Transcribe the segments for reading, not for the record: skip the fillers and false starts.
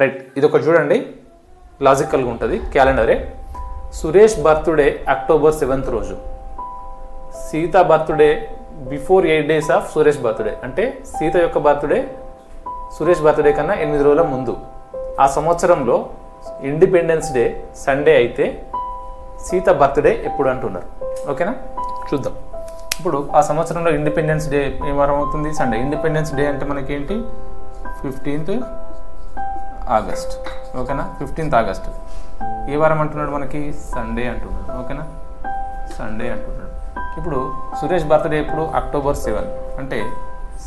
Right, ఇది ఒకటి చూడండి, లాజికల్గా ఉంటుంది క్యాలెండరే. సురేష్ బర్త్డే అక్టోబర్ 7th రోజు, Sita birthday before 8 days of Suresh birthday. అంటే సీత యొక్క బర్త్డే సురేష్ బర్త్డే కన్నా 8 రోజుల ముందు. ఆ సంవత్సరంలో ఇండిపెండెన్స్ డే సండే అయితే సీత బర్త్డే ఎప్పుడు అంటున్నారు. ఓకేనా, చూద్దాం. ఇప్పుడు ఆ సంవత్సరంలో ఇండిపెండెన్స్ డే ఏ వారం అవుతుంది? సండే. ఇండిపెండెన్స్ డే అంటే మనకేంటి? 15th August. ఓకేనా, 15th ఆగస్ట్. ఏ వారం అంటున్నాడు? మనకి సండే అంటున్నాడు. ఓకేనా, సండే అంటున్నాడు. ఇప్పుడు సురేష్ బర్త్డే ఎప్పుడు? అక్టోబర్ 7. అంటే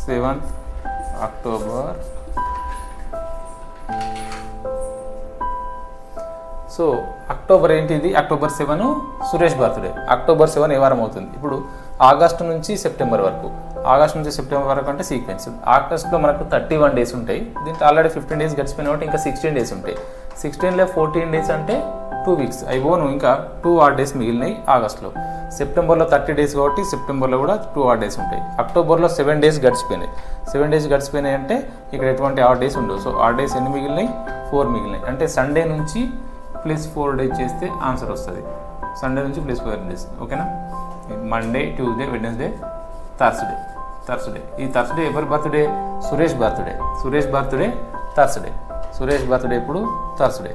7th అక్టోబర్. సో అక్టోబర్ ఏంటిది? October 7 Suresh birthday. అక్టోబర్ 7 ఏ వారం అవుతుంది? ఇప్పుడు ఆగస్టు నుంచి సెప్టెంబర్ వరకు. ఆగస్ట్ నుంచి సెప్టెంబర్ వరకు అంటే సీక్వెన్స్. ఆగస్టులో మనకు 31 days ఉంటాయి. దీంట్లో ఆల్రెడీ 15 days గడిచిపోయిన కాబట్టి ఇంకా 16 days ఉంటాయి. 16లో 14 days అంటే 2 weeks అయిపోను, ఇంకా 2 odd days మిగిలినాయి ఆగస్టులో. సెప్టెంబర్లో 30 days కాబట్టి సెప్టెంబర్లో కూడా 2 odd days ఉంటాయి. అక్టోబర్లో 7 days గడిచిపోయినాయి. 7 days గడిచిపోయినాయి అంటే ఇక్కడ ఎటువంటి odd days ఉండవు. సో odd days ఎన్ని మిగిలినాయి? 4 మిగిలినాయి. అంటే సండే నుంచి +4 days చేస్తే ఆన్సర్ వస్తుంది. సండే నుంచి +4 days. ఓకేనా, మండే, ట్యూస్డే, వెడ్నెస్డే, థర్స్డే. ఈ థర్స్డే ఎవరి birthday? Suresh birthday. Suresh birthday Thursday. Suresh birthday ఇప్పుడు థర్స్డే.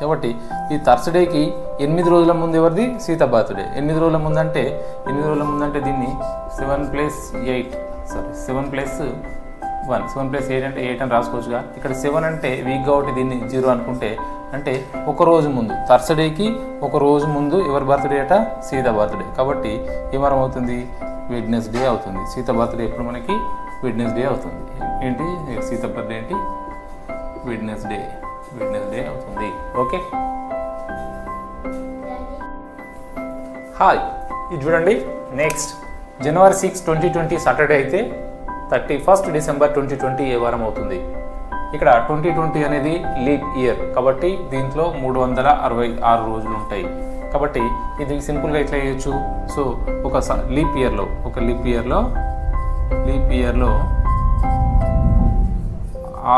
కాబట్టి ఈ థర్స్డేకి 8 రోజుల ముందు ఎవరిది? సీత బర్త్డే. 8 రోజుల ముందంటే దీన్ని 7 + 8 7 + 1 7 + 8 అంటే 8 అని రాసుకోవచ్చుగా. ఇక్కడ 7 అంటే వీక్ కాబట్టి దీన్ని 0 అనుకుంటే, అంటే ఒక రోజు ముందు, థర్స్డేకి ఒక రోజు ముందు ఎవరి బర్త్డే అట? సీత బర్త్డే. కాబట్టి ఏ వారం అవుతుంది? వెడ్నెస్డే అవుతుంది. సీత బర్త్డే ఎప్పుడు మనకి? వెడ్నెస్డే అవుతుంది. ఏంటి సీత బర్త్డే ఏంటి? వెడ్నెస్డే అవుతుంది. ఓకే, హాయ్, ఇది చూడండి. నెక్స్ట్ January 6, 2020 సాటర్డే అయితే 31st December 2020 ఏ వారం అవుతుంది? ఇక్కడ 2020 అనేది లీప్ ఇయర్ కాబట్టి దీంట్లో 366 రోజులు ఉంటాయి. కాబట్టి ఇది సింపుల్గా ఎట్లా చేయొచ్చు? సో ఒక లీప్ ఇయర్లో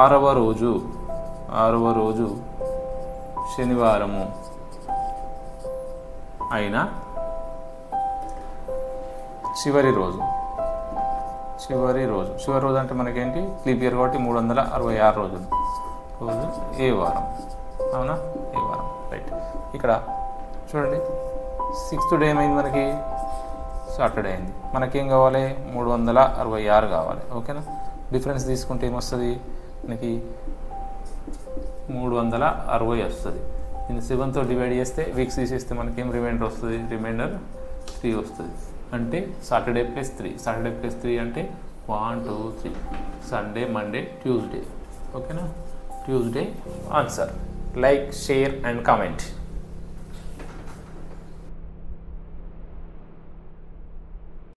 6వ రోజు శనివారము అయినా చివరి రోజు అంటే మనకేంటి? లీప్ ఇయర్ కాబట్టి 366 రోజులు. ఏ వారం? అవునా, ఏ వారం. రైట్, ఇక్కడ చూడండి 6th డే ఏమైంది? మనకి సాటర్డే అయింది. మనకేం కావాలి? 366 కావాలి. ఓకేనా, డిఫరెన్స్ తీసుకుంటే ఏమొస్తుంది? మనకి 360 వస్తుంది. దీన్ని 7తో డివైడ్ చేస్తే, వీక్స్ తీసేస్తే మనకేం రిమైండర్ వస్తుంది? రిమైండర్ 3 వస్తుంది. అంటే సాటర్డే +3 అంటే 1 2 3 సండే, మండే, ట్యూస్డే. ఓకేనా, Tuesday answer. Like, share and comment.